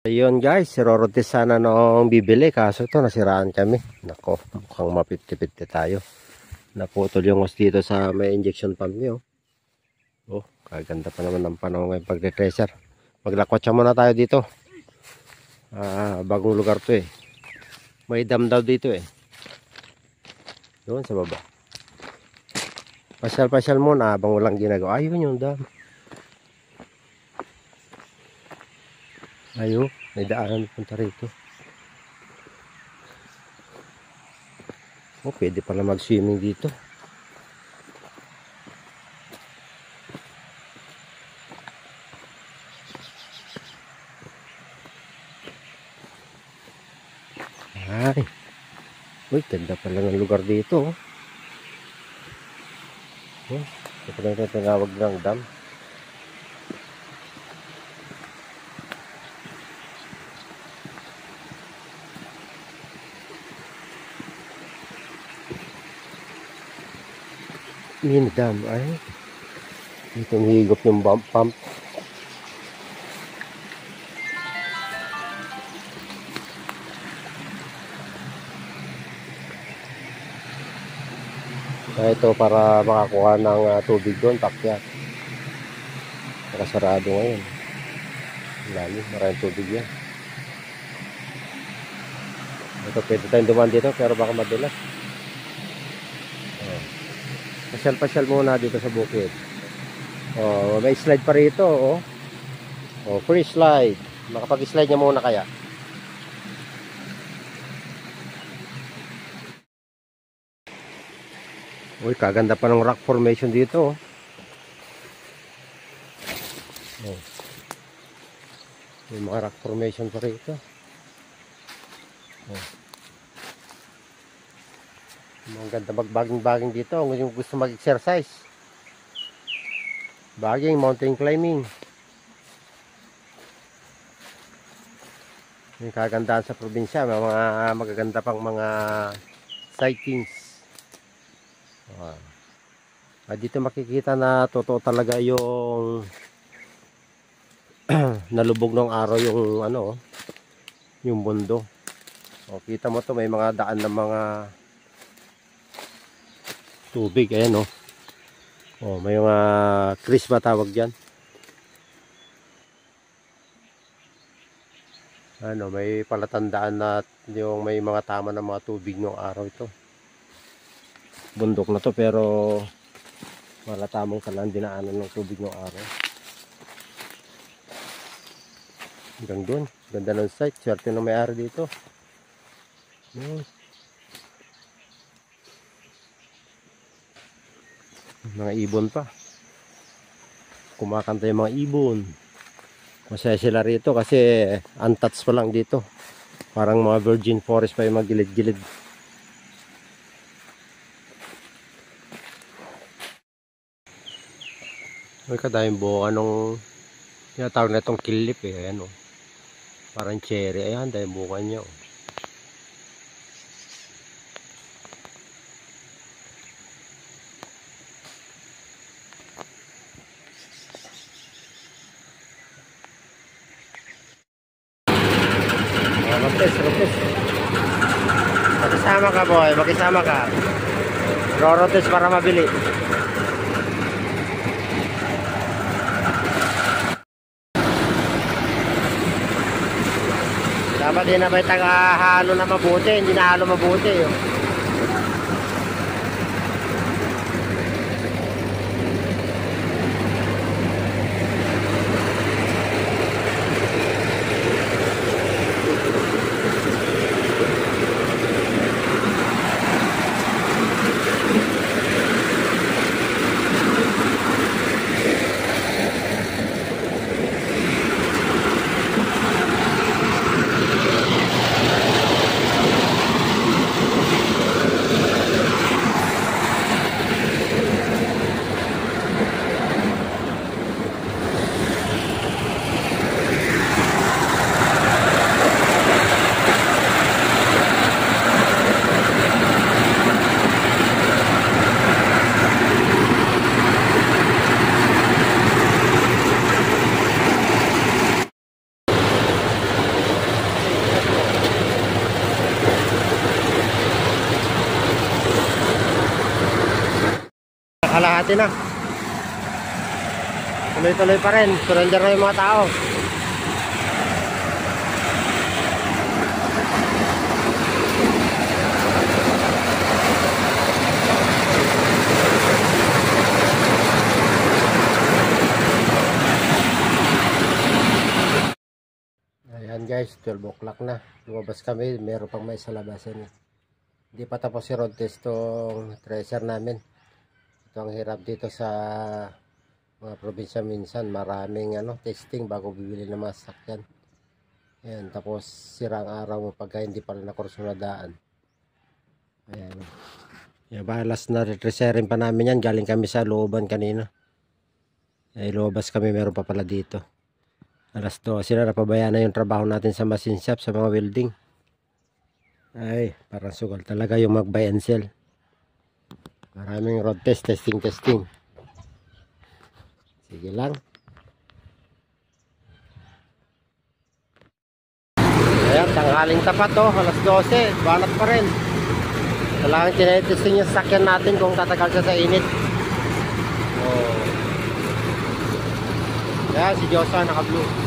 Ayun guys, si Rorotes sana nung bibili kaso to nasiraan kami. Nako, mukhang mapit-pit tayo. Naputol yung hose dito sa may injection pump niyo. Oh, kaganda pa naman ng panahon ngayon pagre-treasure. Maglakwatsa muna tayo dito. Bagong lugar to eh. May dam daw dito eh. Doon sa baba. Pasyal-pasyal muna habang walang ginagawa. Ayun yung dam. Ayun, may daanan punta rito. Oh, pwede pala mag-swimming dito. Ay. Uy, ganda pala ng lugar dito. Oh, ito na yung tinawag ng dam. Mini dam ay dito higop yung pump. Ito para makakuha ng tubig doon, pakyat. Nakasarado ngayon. Maraming tubig yan. Ito pwede tayong dumaan dito pero baka madulas. Pasyal-pasyal muna dito sa bukid. Oh, may slide pa rito, oh. Oh, free slide. Makapag-slide niya muna kaya. Uy, kaganda pa ng rock formation dito, oh. Oh. May mga rock formation pa rito. Oh. Ang ganda magbaging-baging dito kung gusto mag-exercise. Baging, mountain climbing. Yung kagandahan sa probinsya, may mga magaganda pang mga sightings. Dito makikita na totoo talaga yung nalubog ng araw yung ano, yung mundo. O, kita mo to may mga daan ng mga tubig, ayan oh. Oh, may mga crease ba tawag diyan? Ano, may palatandaan na yung may mga tama ng mga tubig ng araw ito. Bundok na to pero malatamang talang dinaanan ng tubig ng araw. Hanggang doon, ganda ng site, swerte ng may-ari dito. Mga ibon pa, kumakanta yung mga ibon. Masaya sila rito kasi untouched pa lang dito, parang mga virgin forest pa yung mga gilid-gilid. May kadaming buka nung tinatawag na itong kilip eh. Ayan o, parang cherry. Ayan, dahil buka niya o. Rotes. Makisama ka boy, makisama ka. Rorotes para mabili. Dapat din na may taga-halo na mabuti, hindi na halo mabuti yun. natin na. Tuloy-tuloy pa rin. Surrender na yung mga tao. Ayan guys, 12 o'clock na. Lumabas kami, meron pang may salabasan. Hindi pa tapos si road test tong tracer namin. Ito ang hirap dito sa mga probinsya minsan. Maraming testing bago bibili ng mga sasakyan. Ayan, tapos sirang araw mo pagka hindi pala nakurso na daan. Ayan. Yan ba, last na tracerin pa namin yan. Galing kami sa looban kanina. Ay, lumabas kami, meron pa pala dito. Alas 12 na, napabayaan na yung trabaho natin sa machine shop, sa mga welding. Ay, parang sugal talaga yung mag buy and sell. Maraming road test, testing. Sige lang. Ayan, tanghaling tapat to, alas 12, banat pa rin. Kailangan tinetesting yung sakyan natin kung tatagal siya sa init. Oh. Ayan, si Joshua naka-blue.